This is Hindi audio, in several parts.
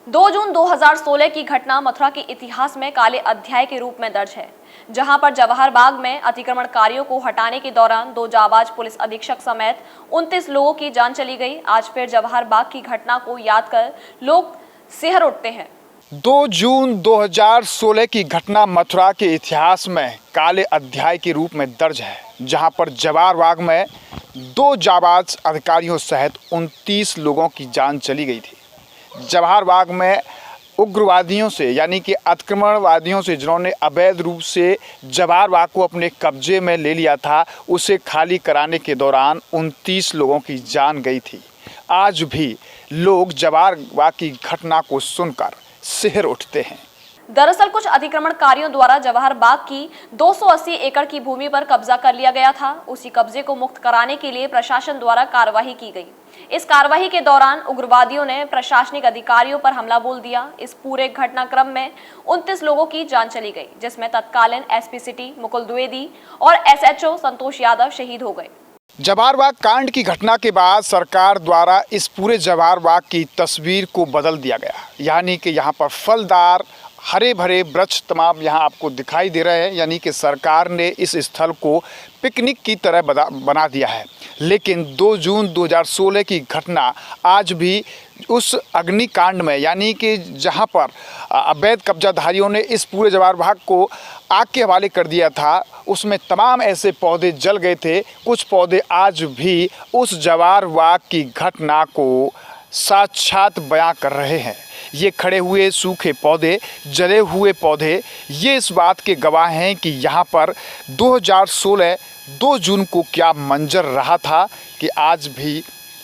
2 जून 2016 की घटना मथुरा के इतिहास में काले अध्याय के रूप में दर्ज है, जहां पर जवाहर बाग में अतिक्रमणकारियों को हटाने के दौरान 2 जाबाज पुलिस अधीक्षक समेत 29 लोगों की जान चली गई। आज फिर जवाहर बाग की घटना को याद कर लोग सिहर उठते हैं। 2 जून 2016 की घटना मथुरा के इतिहास में काले अध्याय के रूप में दर्ज है, जहां पर जवाहर बाग में 2 जाबाज अधिकारियों सहित 29 लोगों की जान चली गई थी। जवाहर बाग में उग्रवादियों से यानी कि अतिक्रमणवादियों से जिन्होंने अवैध रूप से जवाहर बाग को अपने कब्जे में ले लिया था, उसे खाली कराने के दौरान 29 लोगों की जान गई थी। आज भी लोग जवाहर बाग की घटना को सुनकर सिहर उठते हैं। दरअसल कुछ अतिक्रमणकारियों द्वारा जवाहर बाग की 280 एकड़ की भूमि पर कब्जा कर लिया गया था। उसी कब्जे को मुक्त कराने के लिए प्रशासन द्वारा कार्रवाई की गई। इस कार्रवाई के दौरान उग्रवादियों ने प्रशासनिक अधिकारियों पर हमला बोल दिया। इस पूरे घटनाक्रम में 29 लोगों की जान चली गई, जिसमें तत्कालीन एसपी सिटी मुकुल द्विवेदी और एसएचओ संतोष यादव शहीद हो गए। जवाहर बाग कांड की घटना के बाद सरकार द्वारा इस पूरे जवाहर बाग की तस्वीर को बदल दिया गया, यानी कि यहाँ पर फलदार हरे भरे वृक्ष तमाम यहाँ आपको दिखाई दे रहे हैं, यानी कि सरकार ने इस स्थल को पिकनिक की तरह बना दिया है। लेकिन 2 जून 2016 की घटना आज भी उस अग्निकांड में, यानी कि जहाँ पर अवैध कब्जाधारियों ने इस पूरे जवाहर बाग को आग के हवाले कर दिया था, उसमें तमाम ऐसे पौधे जल गए थे। कुछ पौधे आज भी उस जवाहर बाग की घटना को साक्षात बयां कर रहे हैं। ये खड़े हुए सूखे पौधे, जले हुए पौधे, ये इस बात के गवाह हैं कि यहाँ पर 2016 2 जून को क्या मंजर रहा था कि आज भी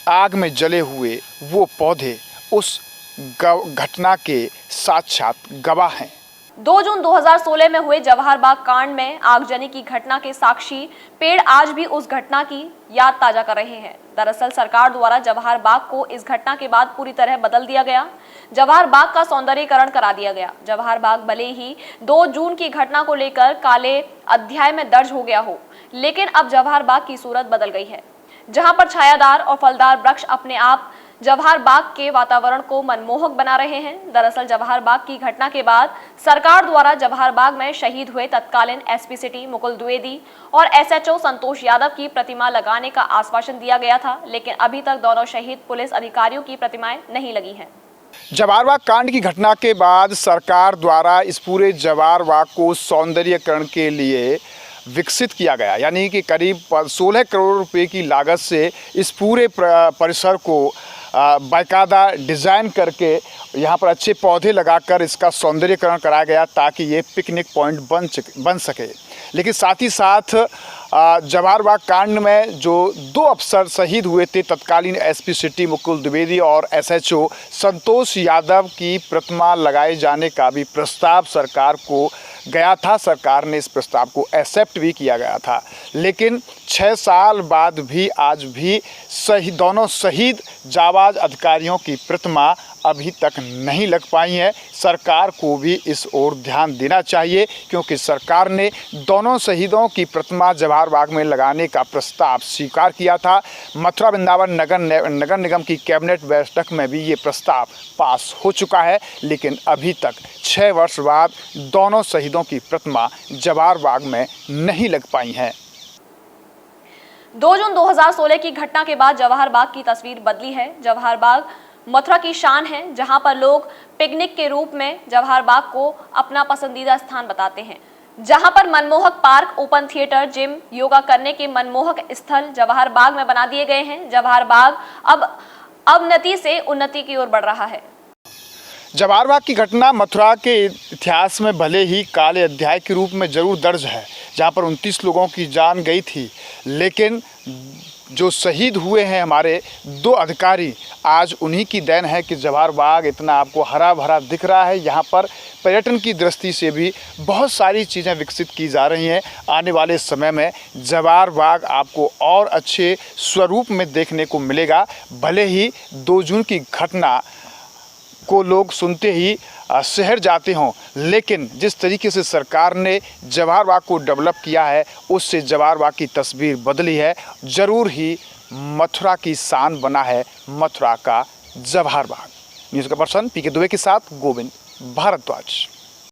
आग में जले हुए वो पौधे उस घटना के साक्षात गवाह हैं। 2 जून 2016 में हुए जवाहर बाग कांड में आगजनी की घटना के साक्षी पेड़ आज भी उस घटना की याद ताजा कर रहे हैं। दरअसल सरकार द्वारा जवाहर बाग को इस घटना के बाद पूरी तरह बदल दिया गया। जवाहर बाग का सौंदर्यीकरण करा दिया गया। जवाहर बाग भले ही 2 जून की घटना को लेकर काले अध्याय में दर्ज हो गया हो, लेकिन अब जवाहर बाग की सूरत बदल गई है, जहां पर छायादार और फलदार वृक्ष अपने आप जवाहर बाग के वातावरण को मनमोहक बना रहे हैं। दरअसल जवाहर बाग की घटना के बाद सरकार द्वारा जवाहर बाग में शहीद हुए तत्कालीन एसपी सिटी मुकुल द्विवेदी और एसएचओ संतोष यादव की प्रतिमा लगाने का आश्वासन दिया गया था, लेकिन अभी तक दोनों शहीद पुलिस अधिकारियों की प्रतिमाएं नहीं लगी हैं। जवाहर बाग कांड की घटना के बाद सरकार द्वारा इस पूरे जवाहर बाग को सौंदर्यीकरण के लिए विकसित किया गया, यानी कि करीब 16 करोड़ रुपए की लागत से इस पूरे परिसर को बाकायदा डिज़ाइन करके यहाँ पर अच्छे पौधे लगाकर इसका सौंदर्यीकरण कराया गया ताकि ये पिकनिक पॉइंट बन सके। लेकिन साथ ही साथ जवाहर बाग कांड में जो 2 अफसर शहीद हुए थे, तत्कालीन एसपी सिटी मुकुल द्विवेदी और एसएचओ संतोष यादव की प्रतिमा लगाए जाने का भी प्रस्ताव सरकार को गया था। सरकार ने इस प्रस्ताव को एक्सेप्ट भी किया गया था, लेकिन 6 साल बाद भी आज भी दोनों शहीद जाबाज अधिकारियों की प्रतिमा अभी तक नहीं लग पाई है। सरकार को भी इस ओर ध्यान देना चाहिए, क्योंकि सरकार ने दोनों शहीदों की प्रतिमा जवाहर बाग में लगाने का प्रस्ताव स्वीकार किया था। मथुरा वृंदावन नगर निगम की कैबिनेट बैठक में भी ये प्रस्ताव पास हो चुका है, लेकिन अभी तक 6 वर्ष बाद दोनों शहीदों की प्रतिमा जवाहर बाग में नहीं लग पाई हैं। 2 जून 2016 की घटना के बाद जवाहर बाग की तस्वीर बदली है। जवाहर बाग मथुरा की शान है, जहां पर लोग पिकनिक के रूप में जवाहर बाग को अपना पसंदीदा स्थान बताते हैं, जहां पर मनमोहक park, open theatre, gym, yoga करने के मनमोहक स्थल जवाहर बाग में बना दिए गए हैं। जवाहर बाग अब अवनति से उन्नति की ओर बढ़ रहा है। जवाहर बाग की घटना मथुरा के इतिहास में भले ही काले अध्याय के रूप में ज़रूर दर्ज है, जहां पर 29 लोगों की जान गई थी, लेकिन जो शहीद हुए हैं हमारे 2 अधिकारी, आज उन्हीं की देन है कि जवाहर बाग इतना आपको हरा भरा दिख रहा है। यहाँ पर पर्यटन की दृष्टि से भी बहुत सारी चीज़ें विकसित की जा रही हैं। आने वाले समय में जवाहर बाग आपको और अच्छे स्वरूप में देखने को मिलेगा। भले ही 2 जून की घटना को लोग सुनते ही शहर जाते हों, लेकिन जिस तरीके से सरकार ने जवाहर बाग को डेवलप किया है, उससे जवाहर बाग की तस्वीर बदली है। ज़रूर ही मथुरा की शान बना है मथुरा का जवाहर बाग। न्यूज़ का पर्सन पीके दुबे के साथ गोविंद भारद्वाज।